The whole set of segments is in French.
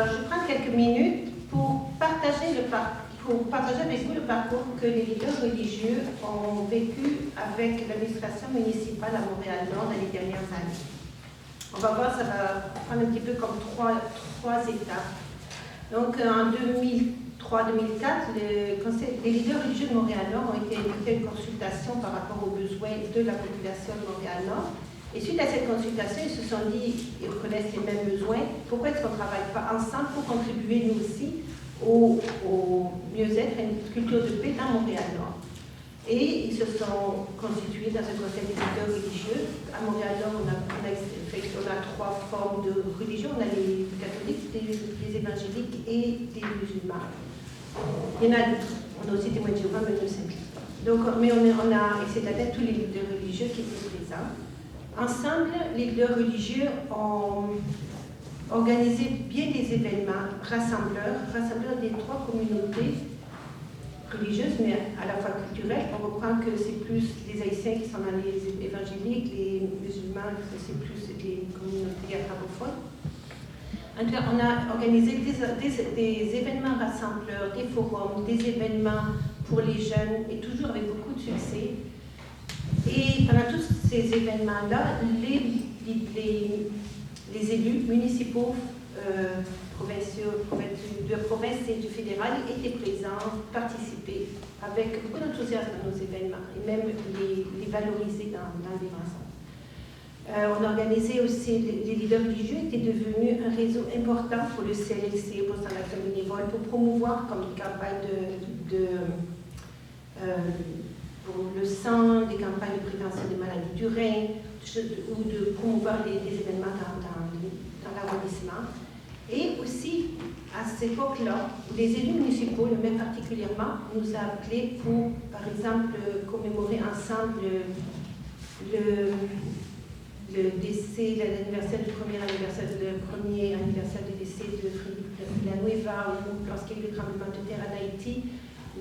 je prends quelques minutes pour partager avec vous le parcours que les leaders religieux ont vécu avec l'administration municipale à Montréal-Nord dans les dernières années. On va voir, ça va prendre un petit peu comme trois étapes. Donc en 2003-2004, les leaders religieux de Montréal-Nord ont été invités à une consultation par rapport aux besoins de la population de Montréal-Nord. Et suite à cette consultation, ils se sont dit, ils reconnaissent les mêmes besoins, pourquoi est-ce qu'on ne travaille pas ensemble pour contribuer nous aussi au mieux-être et à une culture de paix dans Montréal-Nord. Et ils se sont constitués dans un conseil des leaders religieux. À Montréal-Nord, on a trois formes de religion. On a les catholiques, les évangéliques et les musulmans. Il y en a d'autres. On a aussi témoins de Jéhovah, mais ne s'implique pas. Donc, mais on a, et c'est-à-dire tous les leaders religieux qui étaient présents. Ensemble, les leaders religieux ont organisé bien des événements rassembleurs des trois communautés religieuses, mais à la fois culturelles. On reprend que c'est plus les Haïtiens qui sont dans les évangéliques, les musulmans, c'est plus les communautés arabophones. En tout cas, on a organisé des événements rassembleurs, des forums, des événements pour les jeunes, et toujours avec beaucoup de succès. Et pendant tous ces événements-là, les élus municipaux, provinciaux, de province et du fédéral étaient présents, participaient avec beaucoup d'enthousiasme à nos événements et même les valoriser dans les ensembles. On a organisé aussi, les leaders religieux étaient devenus un réseau important pour le CLC, pour l'action bénévole, pour promouvoir comme une campagne pour le sang, des campagnes de prévention des maladies du rein, ou de promouvoir des événements dans l'arrondissement. Et aussi, à cette époque-là, les élus municipaux, le maire particulièrement, nous a appelés pour, par exemple, commémorer ensemble le décès, l'anniversaire du premier anniversaire du décès de Frédéric Villanueva, ou lorsqu'il y a eu le tremblement de terre en Haïti.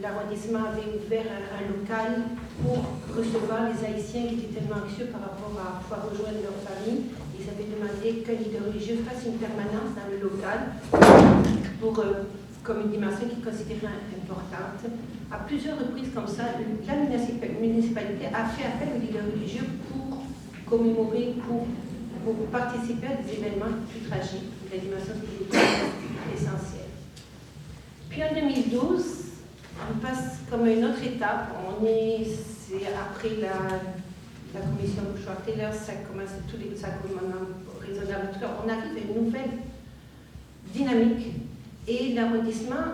L'arrondissement avait ouvert un local pour recevoir les Haïtiens qui étaient tellement anxieux par rapport à pouvoir rejoindre leur famille. Ils avaient demandé qu'un leader religieux fasse une permanence dans le local comme une dimension qu'ils considéraient importante. À plusieurs reprises comme ça, la municipalité a fait appel aux leaders religieux pour commémorer, pour participer à des événements plus tragiques. La dimension spirituelle est essentielle. Puis en 2012, on passe comme une autre étape. C'est après la commission Bouchard-Taylor, ça commence raisonnable. On arrive à une nouvelle dynamique. Et l'arrondissement,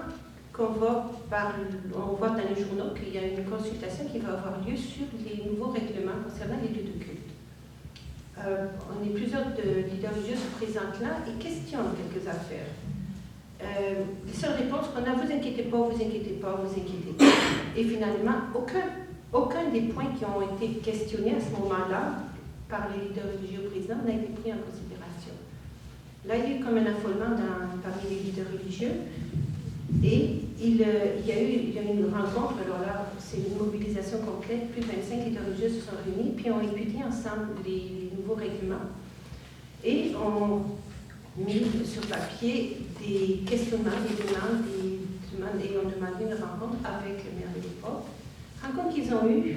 on voit dans les journaux qu'il y a une consultation qui va avoir lieu sur les nouveaux règlements concernant les lieux de culte. On est plusieurs leaders religieux se présentent là et questionnent quelques affaires. Les seules réponses qu'on a, vous inquiétez pas, vous inquiétez pas, vous inquiétez pas. Et finalement, aucun des points qui ont été questionnés à ce moment-là par les leaders religieux présents n'a été pris en considération. Là, il y a eu comme un affolement parmi les leaders religieux et il y a eu une rencontre. Alors là, c'est une mobilisation complète. Plus de 25 leaders religieux se sont réunis puis ont étudié ensemble les nouveaux règlements et ont mis sur papier des questionnements, des demandes, et ont demandé une rencontre avec le maire de l'époque. Rencontre qu'ils ont eue,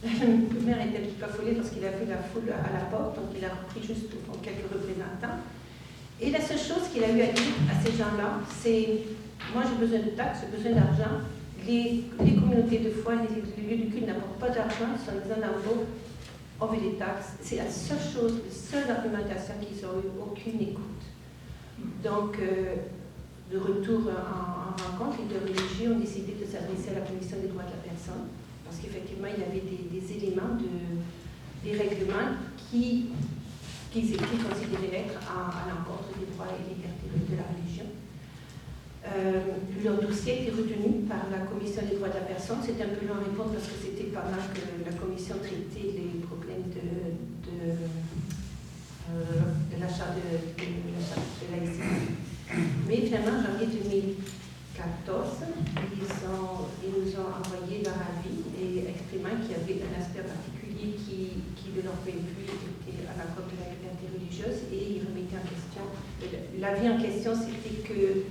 le maire était un petit peu affolé parce qu'il a vu la foule à la porte, donc il a repris juste quelques représentants. Et la seule chose qu'il a eu à dire à ces gens-là, c'est « moi j'ai besoin de taxes, j'ai besoin d'argent, les communautés de foi, les lieux de culte n'apportent pas d'argent, ils sont des enveloppes, on veut des taxes ». C'est la seule chose, la seule argumentation qu'ils ont eu, aucune écoute. Donc, de retour en rencontre, les deux religieux ont décidé de s'adresser à la Commission des droits de la personne, parce qu'effectivement, il y avait des éléments des règlements qu'ils considéraient être à l'encontre des droits et libertés de la religion. Leur dossier a été retenu par la Commission des droits de la personne. C'était un peu long à répondre parce que c'était pas mal que la Commission traitait les problèmes de la charte de laïcité. Mais finalement, en janvier 2014, ils nous ont envoyé leur avis et exprimant qu'il y avait un aspect particulier qui de leur point de vue, était à la Cour de la liberté religieuse et il remettait en question. L'avis en question, c'était que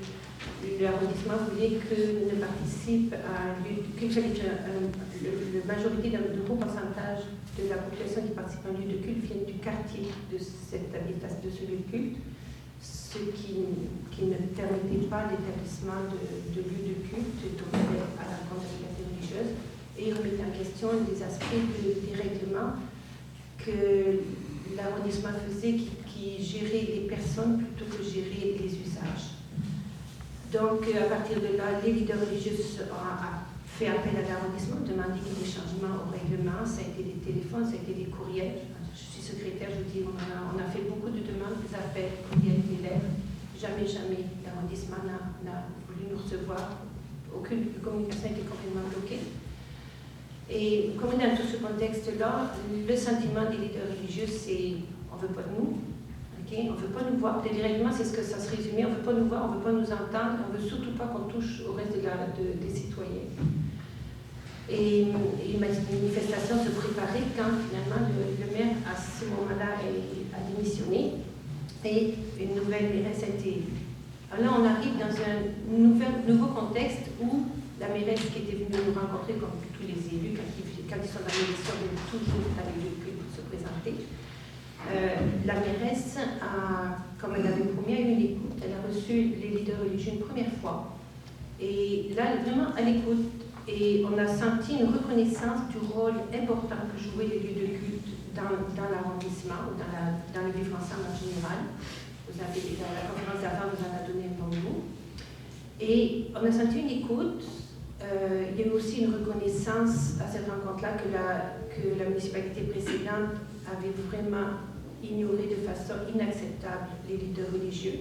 l'arrondissement voulait que ne participe à la majorité d'un gros pourcentage de la population qui participe à un lieu de culte vienne du quartier de cet habitation, de ce lieu de culte, ce qui ne permettait pas l'établissement de lieux de culte autorisés à la Cour de la liberté religieuse. Et il remettait en question des aspects des règlements que l'arrondissement faisait, qui gérait les personnes plutôt que gérer les usages. Donc, à partir de là, les leaders religieux ont fait appel à l'arrondissement, demandé des changements au règlement. Ça a été des téléphones, ça a été des courriels. Je suis secrétaire, je vous dis, on a fait beaucoup de demandes, des appels, courriels, des lettres. Jamais l'arrondissement n'a voulu nous recevoir. Aucune communication a été complètement bloquée. Et comme dans tout ce contexte-là, le sentiment des leaders religieux, c'est on ne veut pas de nous, okay? On ne veut pas nous voir. Directement, c'est ce que ça se résumait, on ne veut pas nous voir, on ne veut pas nous entendre, on ne veut surtout pas qu'on touche au reste des citoyens. Et les manifestations se préparaient quand finalement le maire, à ce moment-là, a démissionné et une nouvelle mairesse a été. Alors là, on arrive dans un nouveau contexte où la mairesse qui était venue nous rencontrer, comme tous les élus, quand ils sont dans l'élection, ils viennent toujours à l'élu pour se présenter. La mairesse, comme elle avait promis, a eu une écoute. Elle a reçu les leaders religieux une première fois. Et là, vraiment à l'écoute. Et on a senti une reconnaissance du rôle important que jouaient les lieux de culte dans l'arrondissement, ou dans le vivre ensemble en général. Vous avez, dans la conférence d'affaires, vous en a donné un bon mot. Et on a senti une écoute. Il y a eu aussi une reconnaissance à cette rencontre-là que la municipalité précédente avait vraiment ignoré de façon inacceptable les leaders religieux.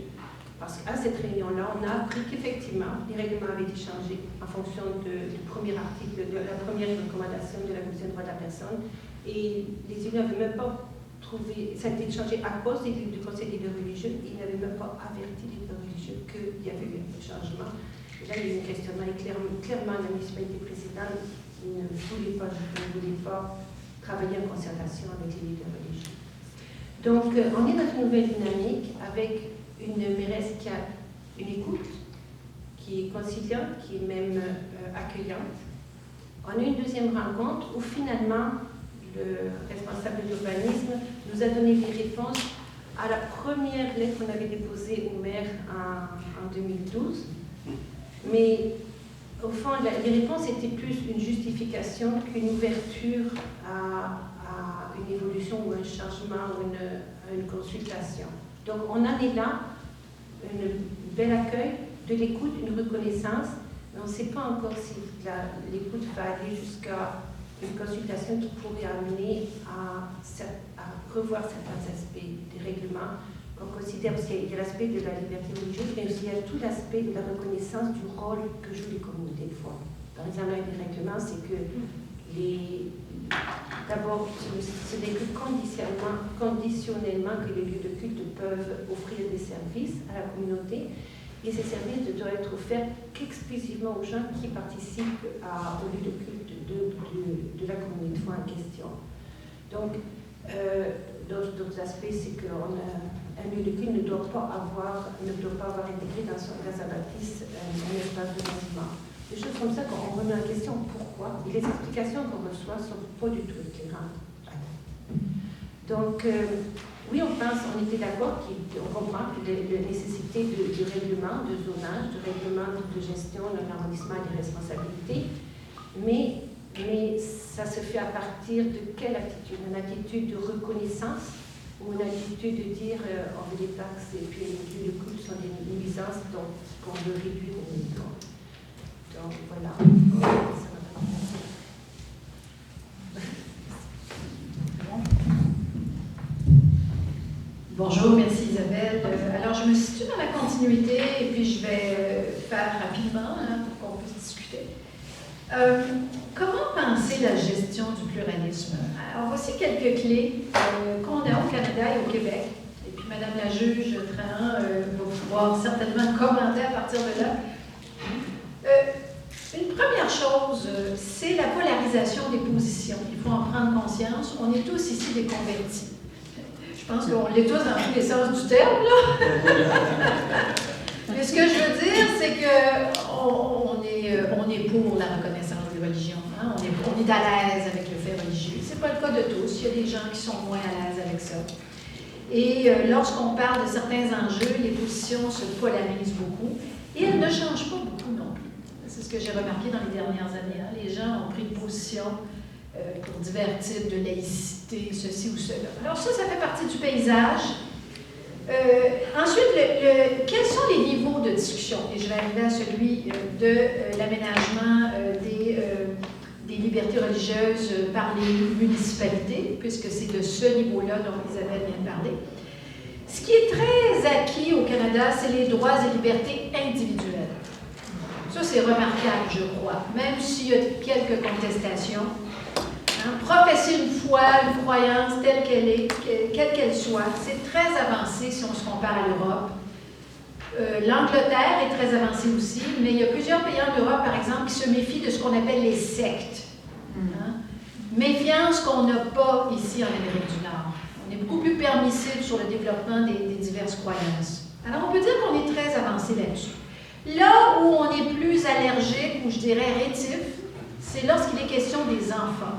Parce qu'à cette réunion-là, on a appris qu'effectivement, les règlements avaient été changés en fonction du premier article, de la première recommandation de la Commission des droits de la personne. Et les élus n'avaient même pas trouvé, ça a été changé à cause du Conseil des leaders religieux. Ils n'avaient même pas averti les leaders religieux qu'il y avait eu un changement. Là, il y a eu un questionnement et clairement, la municipalité précédente ne voulait pas travailler en concertation avec les leaders religieux. Donc, on est dans une nouvelle dynamique avec une mairesse qui a une écoute, qui est conciliante, qui est même accueillante. On a eu une deuxième rencontre où finalement, le responsable de l'urbanisme nous a donné des réponses à la première lettre qu'on avait déposée au maire en 2012. Mais au fond, les réponses étaient plus une justification qu'une ouverture à une évolution ou un changement ou une consultation. Donc on en est là, un bel accueil, de l'écoute, une reconnaissance, mais on ne sait pas encore si l'écoute va aller jusqu'à une consultation qui pourrait amener à revoir certains aspects des règlements. On considère aussi qu'il y a l'aspect de la liberté religieuse, mais aussi il y a tout l'aspect de la reconnaissance du rôle que jouent les communautés de foi. Par exemple, un des règlements, c'est que d'abord, ce n'est que conditionnellement que les lieux de culte peuvent offrir des services à la communauté, et ces services ne doivent être offerts qu'exclusivement aux gens qui participent au lieu de culte de la communauté de foi en question. Donc, d'autres aspects, c'est qu'un lieu de culte ne doit pas avoir intégré dans sa bâtisse un espace de logement. Des choses comme ça qu'on remet en question pourquoi, et les explications qu'on reçoit ne sont pas du tout éclairantes. Donc, oui, on était d'accord, on comprend que la nécessité de règlement, de zonage, de règlement de gestion d'un arrondissement et des responsabilités, mais ça se fait à partir de quelle attitude? Une attitude de reconnaissance ou une attitude de dire on veut des taxes et puis les lieux de culte sont des nuisances, donc on veut réduire au minimum. Donc voilà. Bonjour, merci Isabelle. Alors je me situe dans la continuité et puis je vais faire rapidement pour qu'on puisse discuter. Comment penser la gestion du pluralisme? Alors voici quelques clés qu'on a au Canada et au Québec. Et puis Madame la juge Trahan va pouvoir certainement commenter à partir de là. Une première chose, c'est la polarisation des positions. Il faut en prendre conscience. On est tous ici des convertis. Je Je pense qu'on l'est tous dans tous les sens du terme, là. Mais ce que je veux dire, c'est qu'on est pour la reconnaissance des religions. Hein? On est à l'aise avec le fait religieux. Ce n'est pas le cas de tous. Il y a des gens qui sont moins à l'aise avec ça. Et lorsqu'on parle de certains enjeux, les positions se polarisent beaucoup. Et elles ne changent pas beaucoup non plus. C'est ce que j'ai remarqué dans les dernières années. Hein? Les gens ont pris une position pour divers types de laïcité, ceci ou cela. Alors ça fait partie du paysage. Ensuite, quels sont les niveaux de discussion? Et je vais arriver à celui de l'aménagement des libertés religieuses par les municipalités, puisque c'est de ce niveau-là dont Isabelle vient de parler. Ce qui est très acquis au Canada, c'est les droits et libertés individuelles. Ça, c'est remarquable, je crois, même s'il y a quelques contestations. Hein, professer une foi, une croyance telle qu'elle est, quelle qu'elle soit, c'est très avancé si on se compare à l'Europe. L'Angleterre est très avancée aussi, mais il y a plusieurs pays en Europe, par exemple, qui se méfient de ce qu'on appelle les sectes. Hein? Méfiance qu'on n'a pas ici en Amérique du Nord. On est beaucoup plus permissif sur le développement des diverses croyances. Alors, on peut dire qu'on est très avancé là-dessus. Là où on est plus allergique, ou je dirais rétif, c'est lorsqu'il est question des enfants.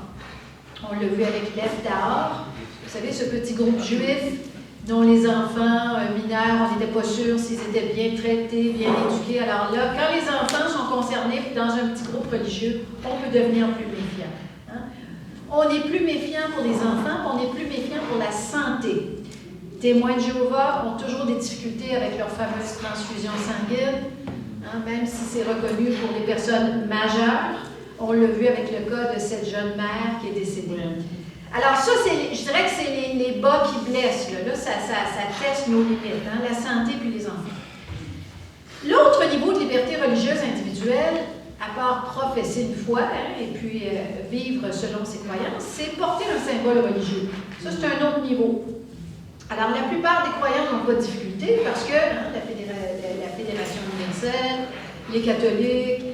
On l'a vu avec Lev Tahor, vous savez, ce petit groupe juif dont les enfants mineurs, on n'était pas sûr s'ils étaient bien traités, bien éduqués. Alors là, quand les enfants sont concernés dans un petit groupe religieux, on peut devenir plus méfiant. Hein? On est plus méfiant pour les enfants, on est plus méfiant pour la santé. Témoins de Jéhovah ont toujours des difficultés avec leur fameuse transfusion sanguine, hein, même si c'est reconnu pour les personnes majeures. On l'a vu avec le cas de cette jeune mère qui est décédée. Alors ça, je dirais que c'est les bas qui blessent. Là, ça teste nos limites, hein, la santé puis les enfants. L'autre niveau de liberté religieuse individuelle, à part professer une foi hein, et puis vivre selon ses croyances, c'est porter un symbole religieux. Ça, c'est un autre niveau. Alors, la plupart des croyants n'ont pas de difficulté parce que hein, la Fédération universelle, les catholiques,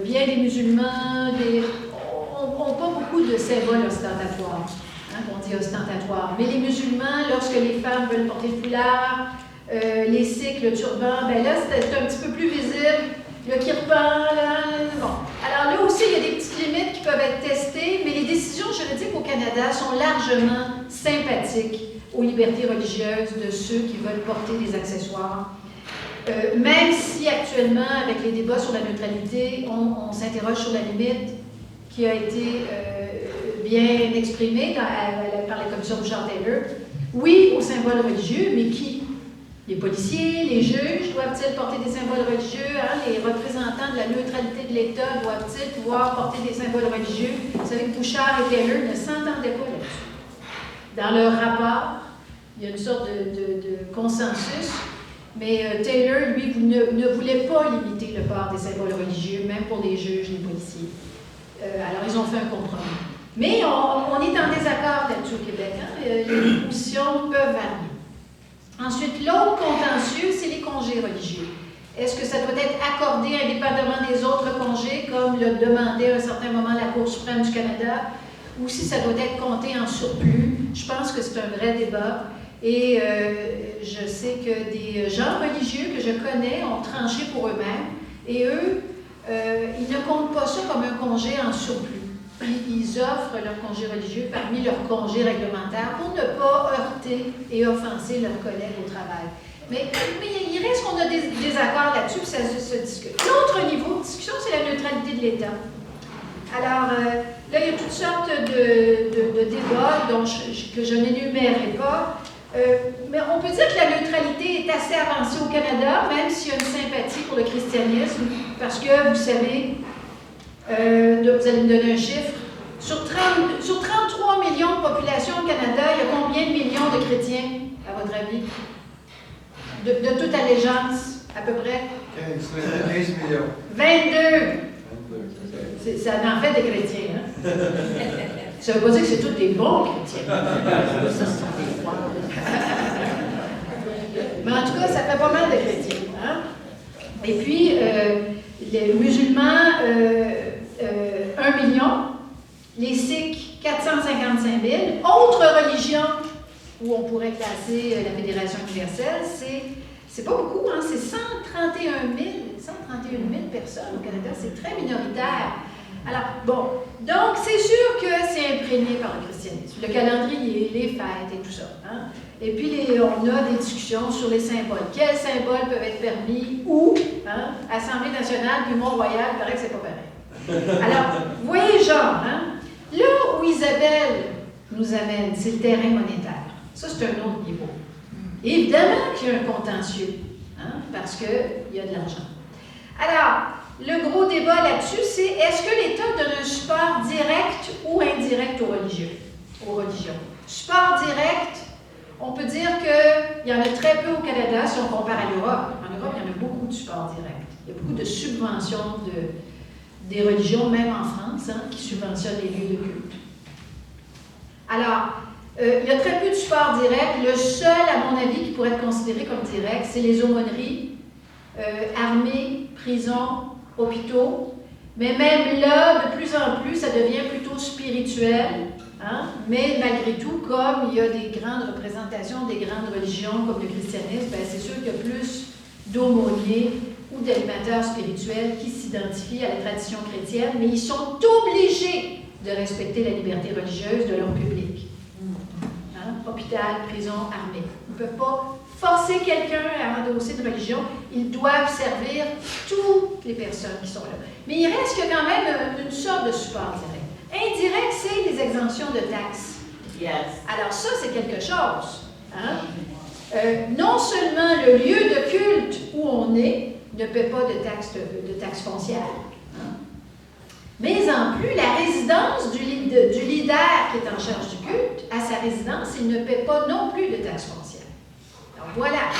bien des musulmans, n'ont pas beaucoup de symboles ostentatoires. Hein, on dit ostentatoires. Mais les musulmans, lorsque les femmes veulent porter le foulard, les sikhs, le turban, ben là, c'est un petit peu plus visible. Le kirpan, là, bon. Alors là aussi, il y a des petites limites qui peuvent être testées, mais les décisions juridiques au Canada sont largement sympathiques aux libertés religieuses de ceux qui veulent porter des accessoires. Même si actuellement, avec les débats sur la neutralité, on s'interroge sur la limite qui a été bien exprimée par la commission de Bouchard-Taylor. Oui, aux symboles religieux, mais qui? Les policiers, les juges doivent-ils porter des symboles religieux? Hein? Les représentants de la neutralité de l'État doivent-ils pouvoir porter des symboles religieux? Vous savez que Bouchard et Taylor ne s'entendaient pas là-dessus. Dans leur rapport, il y a une sorte de consensus, mais Taylor, lui, ne voulait pas limiter le port des symboles religieux, même pour les juges, les policiers. Alors, ils ont fait un compromis. Mais on est en désaccord là-dessus au Québec. Hein? Les positions peuvent varier. Ensuite, l'autre contentieux, c'est les congés religieux. Est-ce que ça doit être accordé indépendamment des autres congés, comme le demandait à un certain moment la Cour suprême du Canada, ou si ça doit être compté en surplus? Je pense que c'est un vrai débat. Et je sais que des gens religieux que je connais ont tranché pour eux-mêmes, et eux, ils ne comptent pas ça comme un congé en surplus. Ils offrent leur congé religieux parmi leurs congés réglementaires pour ne pas heurter et offenser leurs collègues au travail. Mais il reste qu'on a des désaccords là-dessus, puis ça se discute. L'autre niveau de discussion, c'est la neutralité de l'État. Alors, là, il y a toutes sortes de débats que je n'énumérerai pas. Mais on peut dire que la neutralité est assez avancée au Canada, même s'il y a une sympathie pour le christianisme, parce que, vous savez, vous allez me donner un chiffre, sur 33 millions de population au Canada, il y a combien de millions de chrétiens, à votre avis? De toute allégeance, à peu près? 15 millions. 22! Ça en fait des chrétiens, hein? Ça ne veut pas dire que c'est tous des bons chrétiens. Ça, ce sont des rois. Mais en tout cas, ça fait pas mal de chrétiens. Hein? Et puis, les musulmans, 1 million. Les sikhs, 455 000. Autres religions, où on pourrait classer la Fédération universelle, c'est pas beaucoup, hein, c'est 131 000 personnes au Canada, c'est très minoritaire. Alors, bon, donc c'est sûr que c'est imprégné par le christianisme, le calendrier, les fêtes et tout ça. Hein? Et puis, on a des discussions sur les symboles. Quels symboles peuvent être permis où? Hein? Assemblée nationale, puis Mont-Royal, il paraît que c'est pas pareil. Alors, vous voyez, genre, hein? Là où Isabelle nous amène, c'est le terrain monétaire. Ça, c'est un autre niveau. Et évidemment qu'il y a un contentieux, hein? Parce qu'il y a de l'argent. Alors, le gros débat là-dessus, c'est est-ce que l'État donne un support direct ou indirect aux religions? Support direct, on peut dire qu'il y en a très peu au Canada si on compare à l'Europe. En Europe, il y en a beaucoup de support direct. Il y a beaucoup de subventions des religions, même en France, hein, qui subventionnent les lieux de culte. Alors, il y a très peu de support direct. Le seul, à mon avis, qui pourrait être considéré comme direct, c'est les aumôneries, armées, prisons, hôpitaux. Mais même là, de plus en plus, ça devient plutôt spirituel. Hein? Mais malgré tout, comme il y a des grandes représentations des grandes religions comme le christianisme, bien, c'est sûr qu'il y a plus d'aumôniers ou d'animateurs spirituels qui s'identifient à la tradition chrétienne, mais ils sont obligés de respecter la liberté religieuse de leur public. Hein? Hôpital, prison, armée. Ils ne peuvent pas forcer quelqu'un à endosser une religion. Ils doivent servir toutes les personnes qui sont là. Mais il reste quand même une sorte de support direct. Indirect, c'est les exemptions de taxes. Yes. Alors ça, c'est quelque chose. Hein? Non seulement le lieu de culte où on est ne paie pas de taxes foncières, hein? Mais en plus, la résidence du leader qui est en charge du culte, à sa résidence, il ne paie pas non plus de taxes foncières. Alors voilà.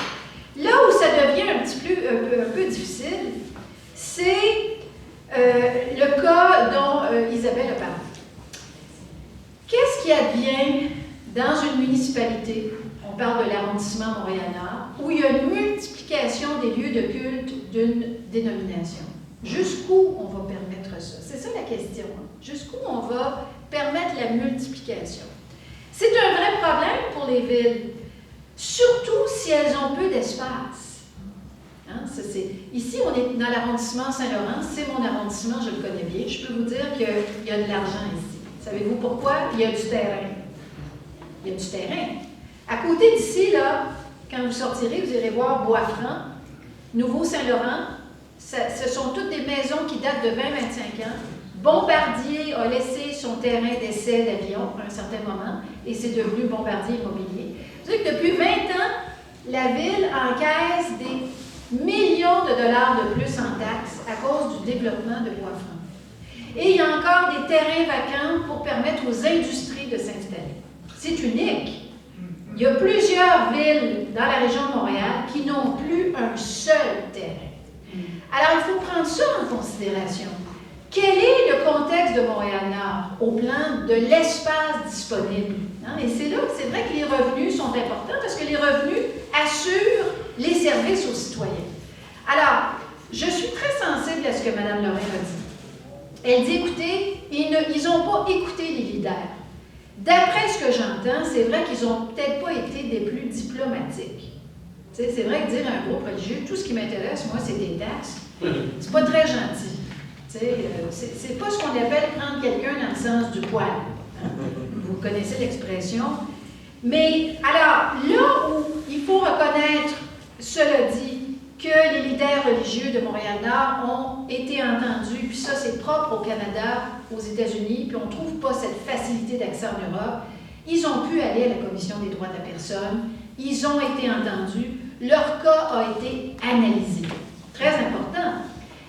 Là où ça devient un peu difficile, c'est le cas dont Isabelle a parlé. Qu'est-ce qui advient dans une municipalité, on parle de l'arrondissement Montréal-Nord, où il y a une multiplication des lieux de culte d'une dénomination? Jusqu'où on va permettre ça? C'est ça la question. Hein? Jusqu'où on va permettre la multiplication? C'est un vrai problème pour les villes, surtout si elles ont peu d'espace. Hein? Ici, on est dans l'arrondissement Saint-Laurent, c'est mon arrondissement, je le connais bien. Je peux vous dire qu'il y a de l'argent ici. Savez-vous pourquoi? Il y a du terrain. Il y a du terrain. À côté d'ici, là, quand vous sortirez, vous irez voir Bois-Franc, Nouveau-Saint-Laurent. Ce sont toutes des maisons qui datent de 20-25 ans. Bombardier a laissé son terrain d'essai d'avion à un certain moment et c'est devenu Bombardier Immobilier. Vous savez que depuis 20 ans, la ville encaisse des millions de dollars de plus en taxes à cause du développement de Bois-Franc. Et il y a encore des terrains vacants pour permettre aux industries de s'installer. C'est unique. Il y a plusieurs villes dans la région de Montréal qui n'ont plus un seul terrain. Alors, il faut prendre ça en considération. Quel est le contexte de Montréal-Nord au plan de l'espace disponible? Hein? Et c'est là que c'est vrai que les revenus sont importants parce que les revenus assurent les services aux citoyens. Alors, je suis très sensible à ce que Mme Lorrain a dit. Elle dit, écoutez, ils n'ont pas écouté les leaders. D'après ce que j'entends, c'est vrai qu'ils n'ont peut-être pas été des plus diplomatiques. C'est vrai que dire à un groupe religieux, tout ce qui m'intéresse, moi, c'est des taxes, c'est pas très gentil. C'est pas ce qu'on appelle prendre quelqu'un dans le sens du poil. Hein? Vous connaissez l'expression. Mais alors, là où il faut reconnaître, cela dit, que les leaders religieux de Montréal-Nord ont été entendus, puis ça, c'est propre au Canada, aux États-Unis, puis on ne trouve pas cette facilité d'accès en Europe. Ils ont pu aller à la Commission des droits de la personne, ils ont été entendus, leur cas a été analysé. Très important.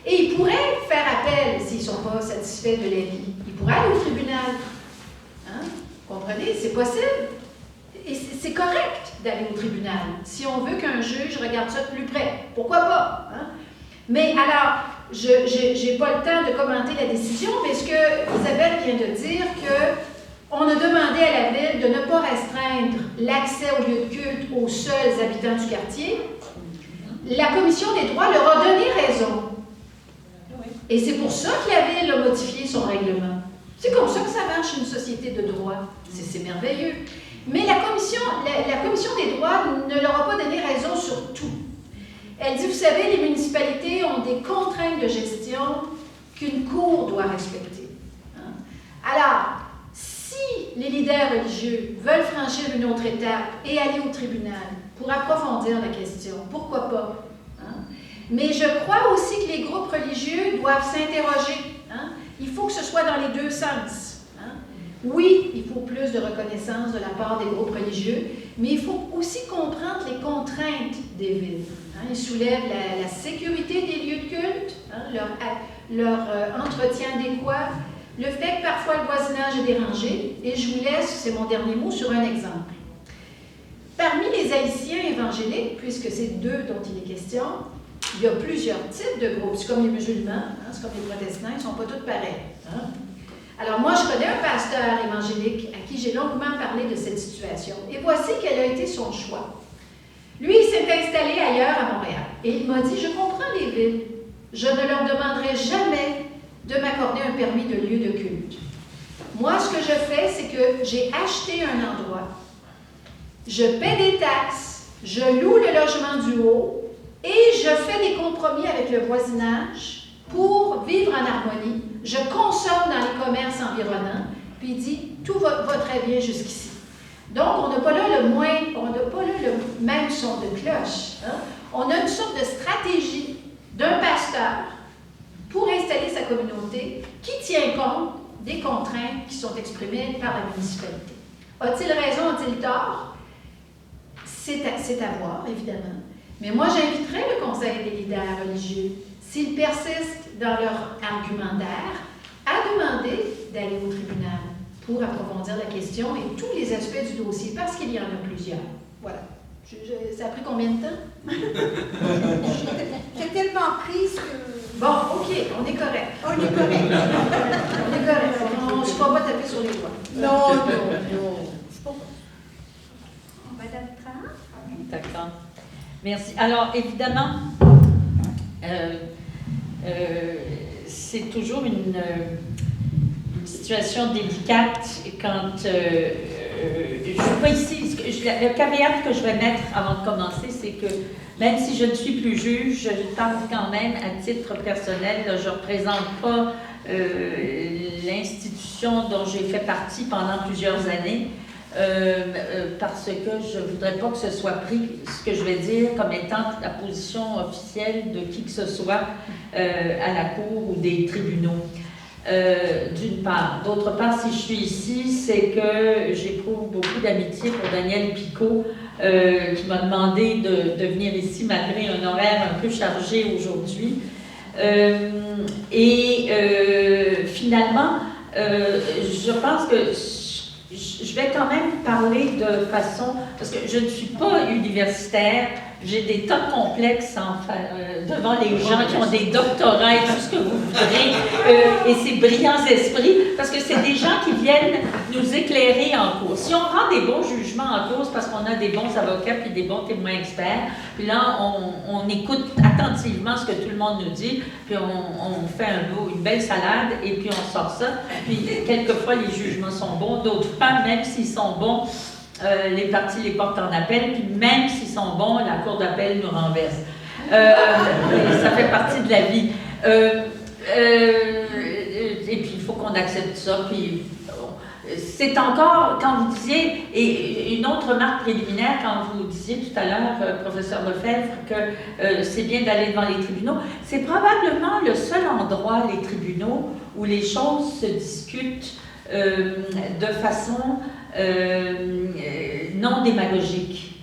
Et ils pourraient faire appel s'ils ne sont pas satisfaits de l'avis. Ils pourraient aller au tribunal. Hein? Vous comprenez? C'est possible. Et c'est correct d'aller au tribunal, si on veut qu'un juge regarde ça de plus près. Pourquoi pas? Hein? Mais alors, je n'ai pas le temps de commenter la décision, mais ce que Isabelle vient de dire, qu'on a demandé à la Ville de ne pas restreindre l'accès aux lieux de culte aux seuls habitants du quartier, la Commission des droits leur a donné raison. Et c'est pour ça que la Ville a modifié son règlement. C'est comme ça que ça marche, une société de droit. C'est merveilleux. Mais la commission des droits ne leur a pas donné raison sur tout. Elle dit, vous savez, les municipalités ont des contraintes de gestion qu'une cour doit respecter. Hein? Alors, si les leaders religieux veulent franchir une autre étape et aller au tribunal pour approfondir la question, pourquoi pas? Hein? Mais je crois aussi que les groupes religieux doivent s'interroger. Hein? Il faut que ce soit dans les deux sens. Hein? Oui, il faut plus de reconnaissance de la part des groupes religieux, mais il faut aussi comprendre les contraintes des villes. Hein? Ils soulèvent la sécurité des lieux de culte, hein? leur entretien adéquat, le fait que parfois le voisinage est dérangé, et je vous laisse, c'est mon dernier mot, sur un exemple. Parmi les Haïtiens évangéliques, puisque c'est d'eux dont il est question, il y a plusieurs types de groupes. C'est comme les musulmans, hein, c'est comme les protestants, ils ne sont pas tous pareils. Hein? Alors moi, je connais un pasteur évangélique à qui j'ai longuement parlé de cette situation. Et voici quel a été son choix. Lui, il s'est installé ailleurs à Montréal. Et il m'a dit, je comprends les villes. Je ne leur demanderai jamais de m'accorder un permis de lieu de culte. Moi, ce que je fais, c'est que j'ai acheté un endroit, je paie des taxes, je loue le logement du haut et je fais des compromis avec le voisinage pour vivre en harmonie. Je consomme dans les commerces environnants, puis il dit, tout va très bien jusqu'ici. Donc, on n'a pas là le même son de cloche. Hein? On a une sorte de stratégie d'un pasteur pour installer sa communauté qui tient compte des contraintes qui sont exprimées par la municipalité. A-t-il raison, a-t-il tort? C'est à voir, évidemment. Mais moi, j'inviterais le Conseil des leaders religieux, s'ils persistent dans leur argumentaire, à demander d'aller au tribunal pour approfondir la question et tous les aspects du dossier, parce qu'il y en a plusieurs. Voilà. Ça a pris combien de temps? J'ai tellement prise que... Bon, OK, on est correct. On est correct. On est correct. On ne se va pas taper sur les doigts. Non. C'est pas... Madame Tran? D'accord. Merci. Alors, évidemment, c'est toujours une situation délicate quand je ne suis pas ici. Le caveat que je vais mettre avant de commencer, c'est que même si je ne suis plus juge, je parle quand même à titre personnel. Là, je ne représente pas l'institution dont j'ai fait partie pendant plusieurs années. Parce que je ne voudrais pas que ce soit pris, ce que je vais dire, comme étant la position officielle de qui que ce soit à la Cour ou des tribunaux, d'une part. D'autre part, si je suis ici, c'est que j'éprouve beaucoup d'amitié pour Daniel Picot, qui m'a demandé de venir ici malgré un horaire un peu chargé aujourd'hui. Finalement, je pense que je vais quand même parler de façon, parce que je ne suis pas universitaire, j'ai des tas de complexes devant les gens qui ont des doctorats et tout ce que vous voudrez, et ces brillants esprits, parce que c'est des gens qui viennent nous éclairer en cours. Si on rend des bons jugements en cause parce qu'on a des bons avocats puis des bons témoins experts, puis là, on écoute attentivement ce que tout le monde nous dit, puis on fait une belle salade et puis on sort ça. Puis quelquefois, les jugements sont bons, d'autres fois, même s'ils sont bons, les parties les portent en appel, puis même s'ils sont bons, la cour d'appel nous renverse. Ça fait partie de la vie. Et puis, il faut qu'on accepte ça. Puis, c'est encore, quand vous disiez, et une autre remarque préliminaire, quand vous disiez tout à l'heure, professeur Lefebvre, que c'est bien d'aller devant les tribunaux, c'est probablement le seul endroit, les tribunaux, où les choses se discutent de façon non démagogique,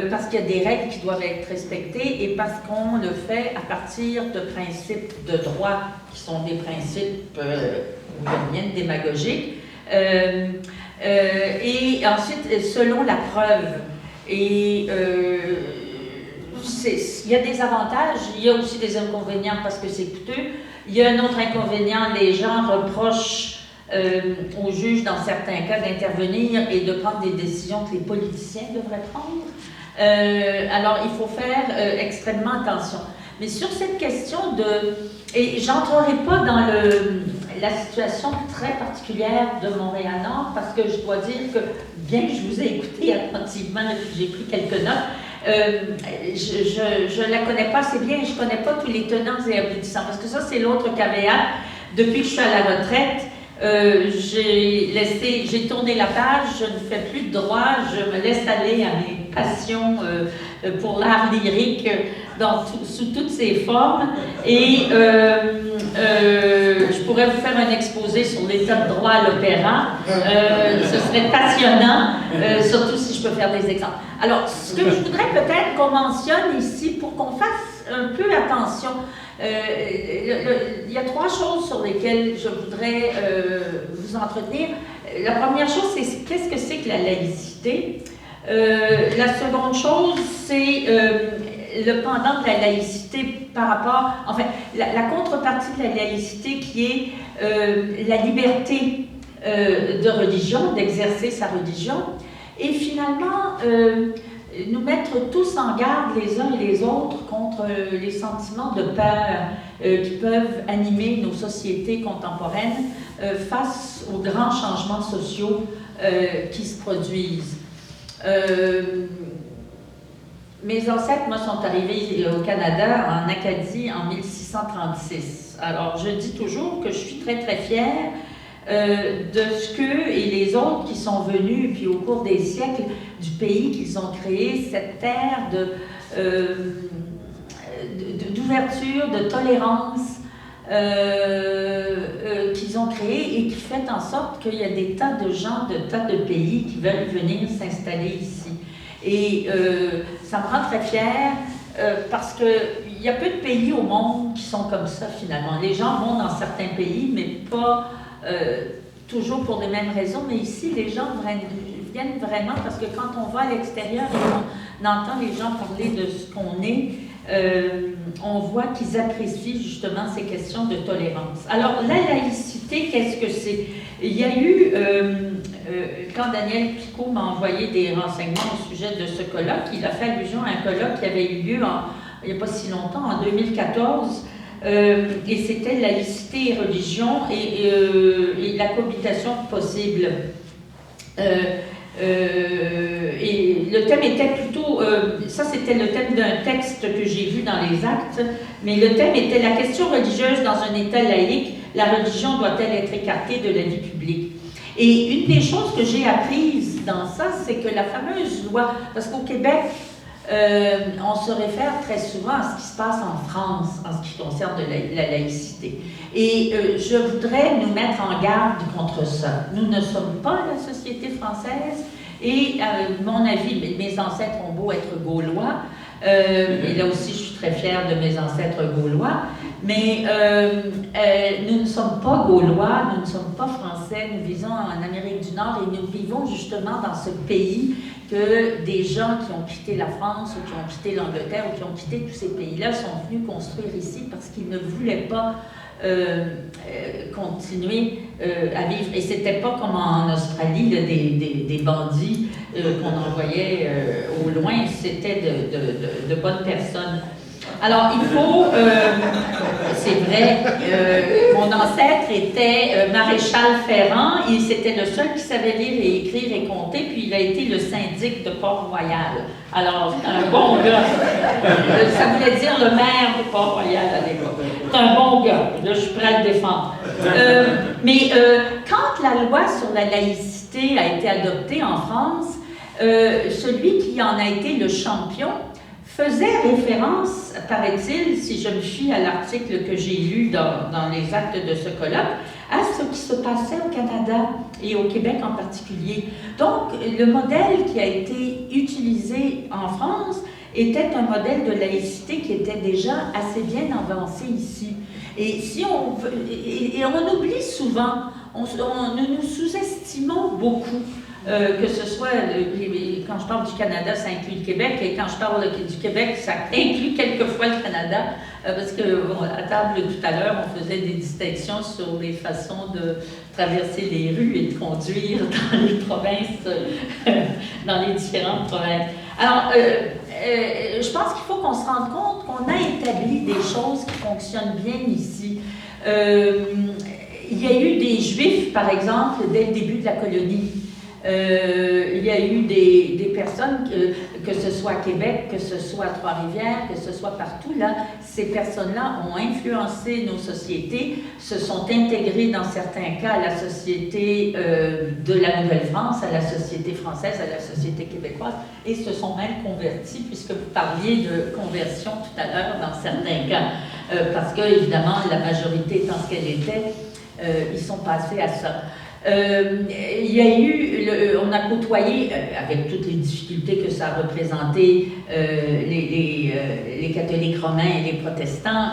parce qu'il y a des règles qui doivent être respectées et parce qu'on le fait à partir de principes de droit qui sont des principes où il n'y a rien de démagogique. Et ensuite, selon la preuve, et il y a des avantages, il y a aussi des inconvénients parce que c'est coûteux. Il y a un autre inconvénient, les gens reprochent aux juges, dans certains cas, d'intervenir et de prendre des décisions que les politiciens devraient prendre. Alors, il faut faire extrêmement attention. Mais sur cette question et j'entrerai pas dans la situation très particulière de Montréal-Nord, parce que je dois dire que, bien que je vous ai écouté attentivement, j'ai pris quelques notes, je la connais pas assez bien, je connais pas tous les tenants et aboutissants, parce que ça, c'est l'autre caveat. Depuis que je suis à la retraite, j'ai tourné la page, je ne fais plus de droit, je me laisse aller à mes passions pour l'art lyrique sous toutes ses formes. Et je pourrais vous faire un exposé sur l'état de droit à l'opéra. Ce serait passionnant, surtout si je peux faire des exemples. Alors, ce que je voudrais peut-être qu'on mentionne ici, pour qu'on fasse un peu attention, il y a 3 choses sur lesquelles je voudrais vous entretenir. La première chose, c'est qu'est-ce que c'est que la laïcité? La seconde chose, c'est le pendant de la laïcité par rapport, enfin, la contrepartie de la laïcité qui est la liberté de religion, d'exercer sa religion, et finalement, nous mettre tous en garde les uns et les autres contre les sentiments de peur qui peuvent animer nos sociétés contemporaines face aux grands changements sociaux qui se produisent. Mes ancêtres, moi, sont arrivés au Canada, en Acadie, en 1636. Alors, je dis toujours que je suis très, très fière de ce qu'eux et les autres qui sont venus, puis au cours des siècles, du pays qu'ils ont créé, cette terre d'ouverture, de tolérance qu'ils ont créé et qui fait en sorte qu'il y a des tas de gens, de tas de pays qui veulent venir s'installer ici. Et ça me rend très fière parce qu'il y a peu de pays au monde qui sont comme ça finalement. Les gens vont dans certains pays, mais pas toujours pour les mêmes raisons. Mais ici, les gens viennent vraiment parce que quand on va à l'extérieur et on entend les gens parler de ce qu'on est, on voit qu'ils apprécient justement ces questions de tolérance. Alors, la laïcité, qu'est-ce que c'est? Il y a eu, quand Daniel Picot m'a envoyé des renseignements au sujet de ce colloque, il a fait allusion à un colloque qui avait eu lieu il n'y a pas si longtemps, en 2014, et c'était laïcité et religion et la cohabitation possible. Et le thème était plutôt, ça c'était le thème d'un texte que j'ai vu dans les actes, mais le thème était la question religieuse dans un État laïque, la religion doit-elle être écartée de la vie publique? Et une des choses que j'ai apprises dans ça, c'est que la fameuse loi, parce qu'au Québec, on se réfère très souvent à ce qui se passe en France en ce qui concerne la laïcité. Et je voudrais nous mettre en garde contre ça. Nous ne sommes pas la société française et, mon avis, mes ancêtres ont beau être gaulois, et là aussi je suis très fière de mes ancêtres gaulois, mais nous ne sommes pas gaulois, nous ne sommes pas français, nous vivons en Amérique du Nord et nous vivons justement dans ce pays que des gens qui ont quitté la France ou qui ont quitté l'Angleterre ou qui ont quitté tous ces pays-là sont venus construire ici parce qu'ils ne voulaient pas continuer à vivre. Et c'était pas comme en Australie, là, des bandits qu'on envoyait au loin, c'était de bonnes personnes. Alors, il faut, c'est vrai, mon ancêtre était maréchal Ferrand, c'était le seul qui savait lire et écrire et compter, puis il a été le syndic de Port-Royal. Alors, c'est un bon gars. Ça voulait dire le maire de Port-Royal à l'époque. C'est un bon gars, là je suis prêt à le défendre. Mais quand la loi sur la laïcité a été adoptée en France, celui qui en a été le champion faisait référence, paraît-il, si je me fie à l'article que j'ai lu dans les actes de ce colloque, à ce qui se passait au Canada et au Québec en particulier. Donc, le modèle qui a été utilisé en France était un modèle de laïcité qui était déjà assez bien avancé ici. Et si on veut, et on oublie souvent, nous nous sous-estimons beaucoup. Que ce soit, quand je parle du Canada, ça inclut le Québec, et quand je parle du Québec, ça inclut quelquefois le Canada, parce que bon, à table tout à l'heure, on faisait des distinctions sur les façons de traverser les rues et de conduire dans les provinces, dans les différentes provinces. Alors, je pense qu'il faut qu'on se rende compte qu'on a établi des choses qui fonctionnent bien ici. il y a eu des Juifs, par exemple, dès le début de la colonie. Il y a eu des personnes, que ce soit à Québec, que ce soit à Trois-Rivières, que ce soit partout, là, ces personnes-là ont influencé nos sociétés, se sont intégrées dans certains cas à la société de la Nouvelle-France, à la société française, à la société québécoise, et se sont même convertis, puisque vous parliez de conversion tout à l'heure dans certains cas, parce que, évidemment, la majorité étant ce qu'elle était, ils sont passés à ça. Il y a eu, on a côtoyé, avec toutes les difficultés que ça a représenté, les catholiques romains et les protestants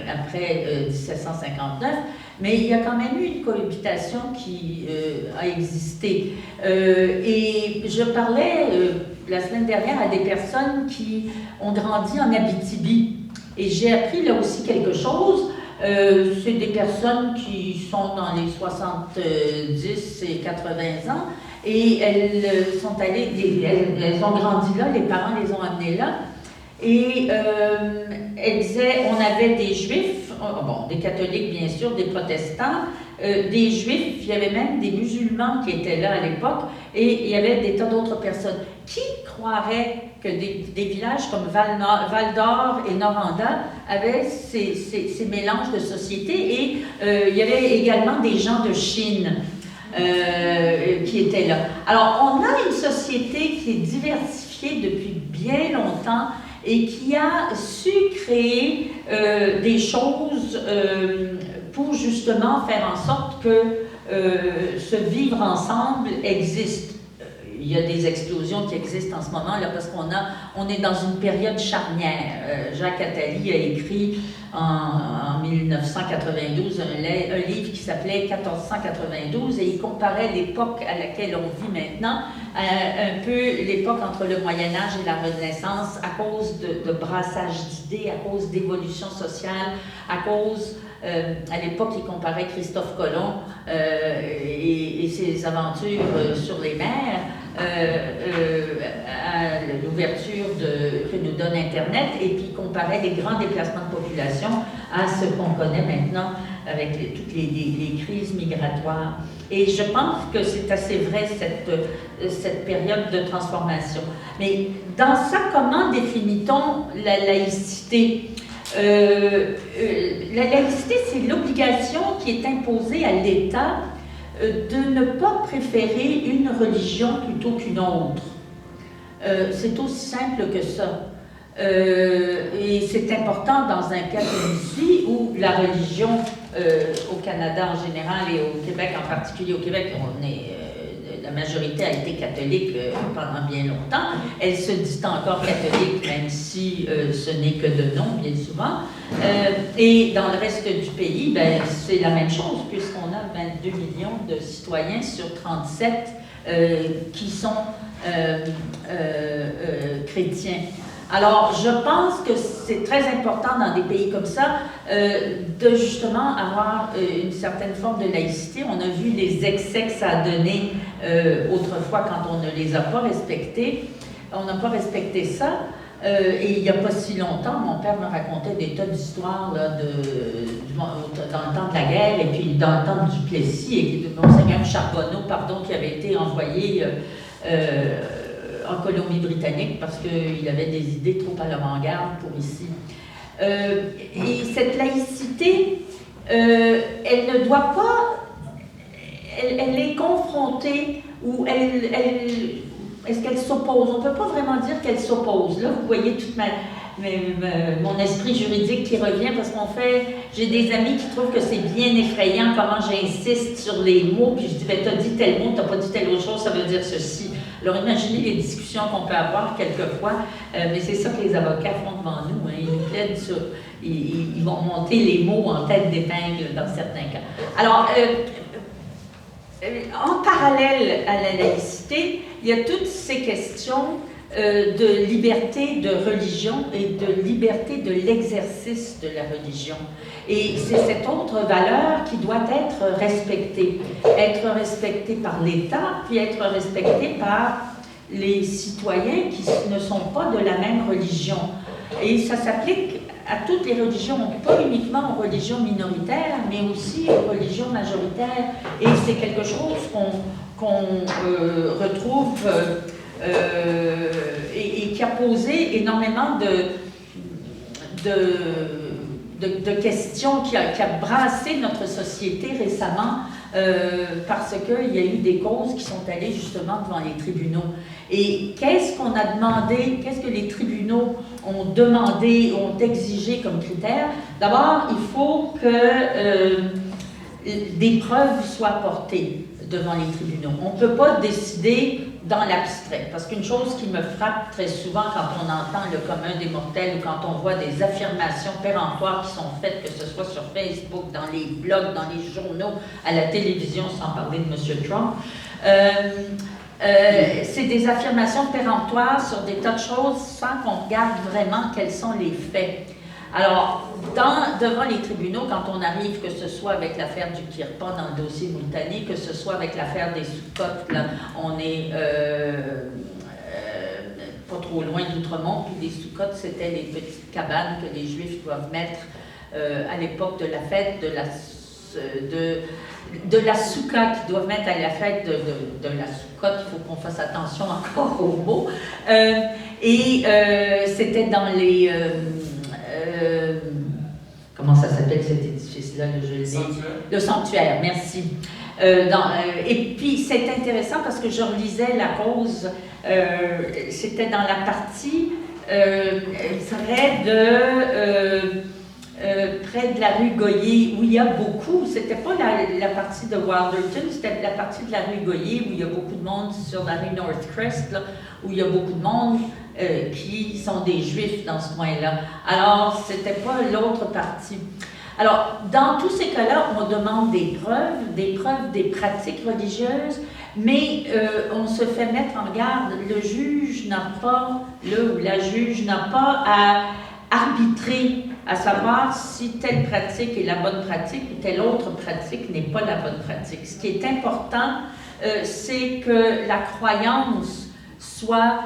après 1759, mais il y a quand même eu une cohabitation qui a existé. Et je parlais la semaine dernière à des personnes qui ont grandi en Abitibi, et j'ai appris là aussi quelque chose. C'est des personnes qui sont dans les 70 et 80 ans et elles sont allées, elles ont grandi là, les parents les ont amenées là et elles disaient, on avait des juifs, bon, des catholiques bien sûr, des protestants, des juifs, il y avait même des musulmans qui étaient là à l'époque et il y avait des tas d'autres personnes. Qui croirait que des villages comme Val-d'Or et Noranda avaient ces mélanges de sociétés et il y avait également des gens de Chine qui étaient là. Alors, on a une société qui est diversifiée depuis bien longtemps et qui a su créer des choses pour justement faire en sorte que ce vivre ensemble existe. Il y a des explosions qui existent en ce moment là parce on est dans une période charnière. Jacques Attali a écrit en 1992 un livre qui s'appelait 1492 et il comparait l'époque à laquelle on vit maintenant un peu l'époque entre le Moyen-Âge et la Renaissance à cause de brassage d'idées, à cause d'évolution sociale, à cause à l'époque, il comparait Christophe Colomb et ses aventures sur les mers à l'ouverture que nous donne Internet, et puis il comparait les grands déplacements de population à ce qu'on connaît maintenant avec toutes les crises migratoires. Et je pense que c'est assez vrai, cette période de transformation. Mais dans ça, comment définit-on la laïcité? La laïcité, c'est l'obligation qui est imposée à l'État de ne pas préférer une religion plutôt qu'une autre. C'est aussi simple que ça. Et c'est important dans un cas comme ici, où la religion, au Canada en général et au Québec en particulier, au Québec, la majorité a été catholique pendant bien longtemps. Elle se dit encore catholique, même si ce n'est que de nom, bien souvent. Et dans le reste du pays, ben, c'est la même chose, puisqu'on a 22 millions de citoyens sur 37 qui sont chrétiens. Alors, je pense que c'est très important dans des pays comme ça de justement avoir une certaine forme de laïcité. On a vu les excès que ça a donné autrefois quand on ne les a pas respectés. On n'a pas respecté ça. Et il n'y a pas si longtemps, mon père me racontait des tas d'histoires dans le temps de la guerre et puis dans le temps du Duplessis et de Monseigneur Charbonneau, qui avait été envoyé en Colombie-Britannique parce qu'il avait des idées trop à l'avant-garde pour ici. Et cette laïcité, elle ne doit pas... Elle est confrontée ou est-ce qu'elle s'oppose? On ne peut pas vraiment dire qu'elle s'oppose. Là, vous voyez tout mon esprit juridique qui revient parce j'ai des amis qui trouvent que c'est bien effrayant comment j'insiste sur les mots, puis je dis, ben, t'as dit tel mot, t'as pas dit telle autre chose, ça veut dire ceci. Alors, imaginez les discussions qu'on peut avoir quelquefois, mais c'est ça que les avocats font devant nous. Hein. Ils nous plaident sur... Ils vont monter les mots en tête d'épingle dans certains cas. Alors, en parallèle à la laïcité, il y a toutes ces questions de liberté de religion et de liberté de l'exercice de la religion. Et c'est cette autre valeur qui doit être respectée par l'État, puis être respectée par les citoyens qui ne sont pas de la même religion. Et ça s'applique à toutes les religions, pas uniquement aux religions minoritaires, mais aussi aux religions majoritaires. Et c'est quelque chose qu'on retrouve et qui a posé énormément de questions, qui a brassé notre société récemment, parce qu'il y a eu des causes qui sont allées justement devant les tribunaux. Et qu'est-ce qu'on a demandé, qu'est-ce que les tribunaux ont demandé, ont exigé comme critère? D'abord, il faut que des preuves soient apportées devant les tribunaux. On ne peut pas décider dans l'abstrait, parce qu'une chose qui me frappe très souvent quand on entend le commun des mortels ou quand on voit des affirmations péremptoires qui sont faites, que ce soit sur Facebook, dans les blogs, dans les journaux, à la télévision, sans parler de M. Trump, c'est des affirmations péremptoires sur des tas de choses sans qu'on regarde vraiment quels sont les faits. Alors, devant les tribunaux, quand on arrive, que ce soit avec l'affaire du Kirpan dans le dossier Moultani, que ce soit avec l'affaire des Soukottes, là, on est pas trop loin d'Outremont, puis les Soukottes, c'était les petites cabanes que les Juifs doivent mettre à l'époque de la fête de la Souka, qu'ils doivent mettre à la fête de la Soukotte. Il faut qu'on fasse attention encore aux mots. C'était dans les... comment ça s'appelle cet édifice-là? Le sanctuaire, merci. Et puis, c'est intéressant parce que je relisais la cause, c'était dans la partie près de la rue Goyer, où il y a beaucoup, c'était pas la partie de Walderton, c'était la partie de la rue Goyer, où il y a beaucoup de monde sur la rue North Crest, là, où il y a beaucoup de monde qui sont des Juifs dans ce coin-là. Alors, c'était pas l'autre partie. Alors, dans tous ces cas-là, on demande des preuves des pratiques religieuses, mais on se fait mettre en garde. Le juge n'a pas, ou la juge n'a pas à arbitrer, à savoir si telle pratique est la bonne pratique ou telle autre pratique n'est pas la bonne pratique. Ce qui est important, c'est que la croyance soit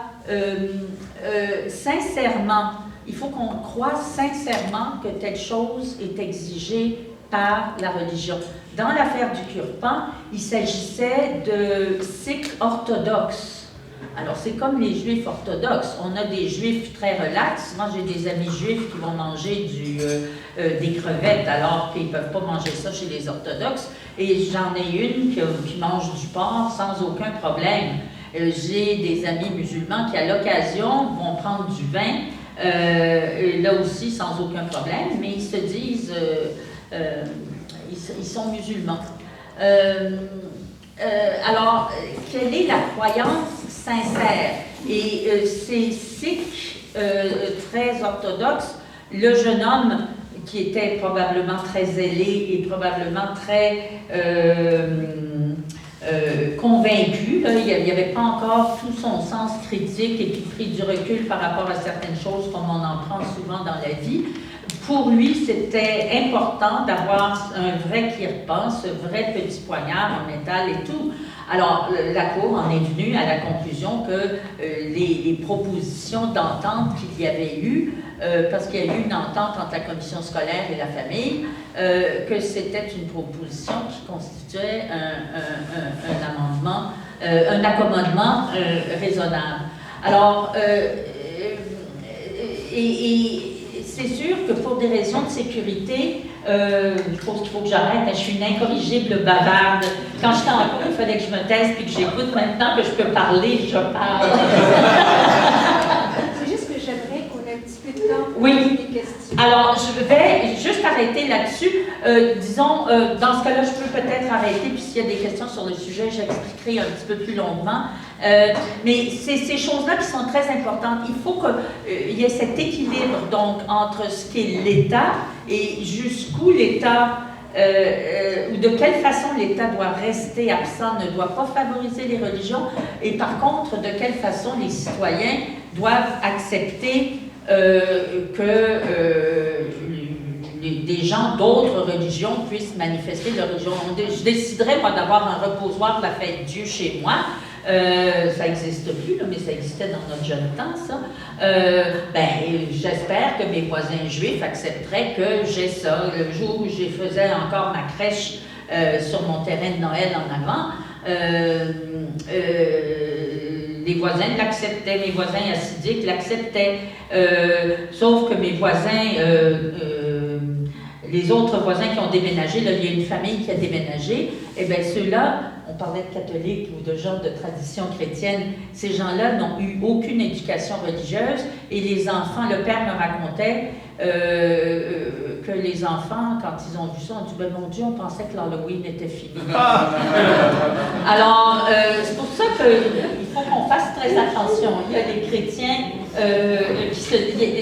sincèrement, il faut qu'on croie sincèrement que telle chose est exigée par la religion. Dans l'affaire du Kirpan, il s'agissait de Sikhs orthodoxes. Alors, c'est comme les Juifs orthodoxes. On a des Juifs très relax. Moi, j'ai des amis Juifs qui vont manger des crevettes alors qu'ils ne peuvent pas manger ça chez les orthodoxes. Et j'en ai une qui mange du porc sans aucun problème. J'ai des amis musulmans qui, à l'occasion, vont prendre du vin, là aussi sans aucun problème, mais ils se disent, ils sont musulmans. Alors, quelle est la croyance sincère? Et ces Sikhs très orthodoxes, le jeune homme qui était probablement très zélé et probablement très convaincu, là, il n'y avait pas encore tout son sens critique et puis pris du recul par rapport à certaines choses comme on en prend souvent dans la vie. Pour lui, c'était important d'avoir un vrai kirpan, ce vrai petit poignard en métal et tout. Alors, la Cour en est venue à la conclusion que les propositions d'entente qu'il y avait eu, parce qu'il y a eu une entente entre la commission scolaire et la famille, que c'était une proposition qui constituait un accommodement raisonnable. Alors, c'est sûr que pour des raisons de sécurité, je pense qu'il faut que j'arrête, je suis une incorrigible bavarde. Quand j'étais en cours, il fallait que je me taise puis que j'écoute. Maintenant que je peux parler, je parle. C'est juste que j'aimerais qu'on ait un petit peu de temps pour oui. des questions. Alors, je vais juste arrêter là-dessus. Disons, dans ce cas-là, je peux peut-être arrêter, puis s'il y a des questions sur le sujet, j'expliquerai un petit peu plus longuement. Mais c'est ces choses-là qui sont très importantes. Il faut qu'il y ait cet équilibre donc entre ce qu'est l'État et jusqu'où l'État, ou de quelle façon l'État doit rester absent, ne doit pas favoriser les religions, et par contre, de quelle façon les citoyens doivent accepter que des gens d'autres religions puissent manifester leur religion. Je déciderais, moi, d'avoir un reposoir de la fête Dieu chez moi. Ça n'existe plus, là, mais ça existait dans notre jeune temps, ça. J'espère que mes voisins juifs accepteraient que j'ai ça. Le jour où je faisais encore ma crèche sur mon terrain de Noël en avant, les voisins l'acceptaient, mes voisins hassidiques l'acceptaient, sauf que mes voisins, les autres voisins qui ont déménagé, là, il y a une famille qui a déménagé, et bien ceux-là, on parlait de catholiques ou de gens de tradition chrétienne, ces gens-là n'ont eu aucune éducation religieuse, et les enfants, le père me racontait que les enfants, quand ils ont vu ça, ont dit ben, mon Dieu, on pensait que l'Halloween était fini. Alors, c'est pour ça qu'il faut qu'on fasse très attention. Il y a des chrétiens,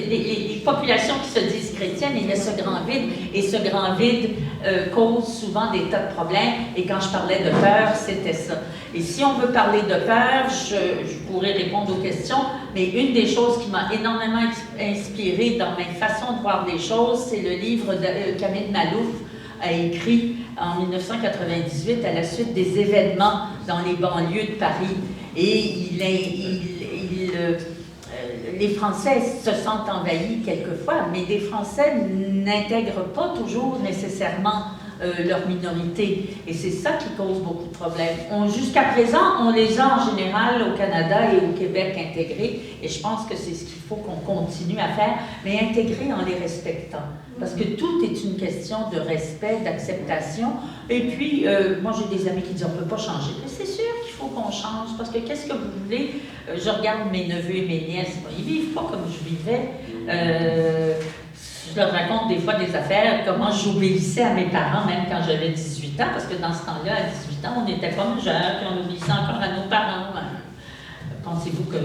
les populations qui se disent chrétiennes, il y a ce grand vide, et ce grand vide cause souvent des tas de problèmes, et quand je parlais de peur, c'était ça. Et si on veut parler de peur, je pourrais répondre aux questions, mais une des choses qui m'a énormément inspirée dans mes façons de voir les choses, c'est le livre de Camille Malouf a écrit en 1998 à la suite des événements dans les banlieues de Paris. Et les Français se sentent envahis quelquefois, mais les Français n'intègrent pas toujours nécessairement leur minorité. Et c'est ça qui cause beaucoup de problèmes. Jusqu'à présent, on les a en général au Canada et au Québec intégrés, et je pense que c'est ce qu'il faut qu'on continue à faire, mais intégrer en les respectant. Parce que tout est une question de respect, d'acceptation. Et puis, moi j'ai des amis qui disent on ne peut pas changer. Mais c'est sûr qu'il faut qu'on change, parce que qu'est-ce que vous voulez? Je regarde mes neveux et mes nièces, ils ne vivent pas comme je vivais. Je leur raconte des fois des affaires, comment j'obéissais à mes parents, même quand j'avais 18 ans, parce que dans ce temps-là, à 18 ans, on était pas majeurs, puis on obéissait encore à nos parents. Pensez-vous que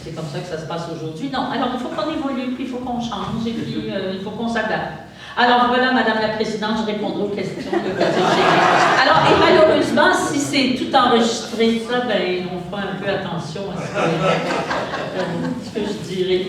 c'est comme ça que ça se passe aujourd'hui? Non. Alors, il faut qu'on évolue, puis il faut qu'on change, et puis il faut qu'on s'adapte. Alors, voilà, Madame la Présidente, je répondrai aux questions de Alors, et malheureusement, si c'est tout enregistré, ça, ben, on fera un peu attention à ce que je dirais.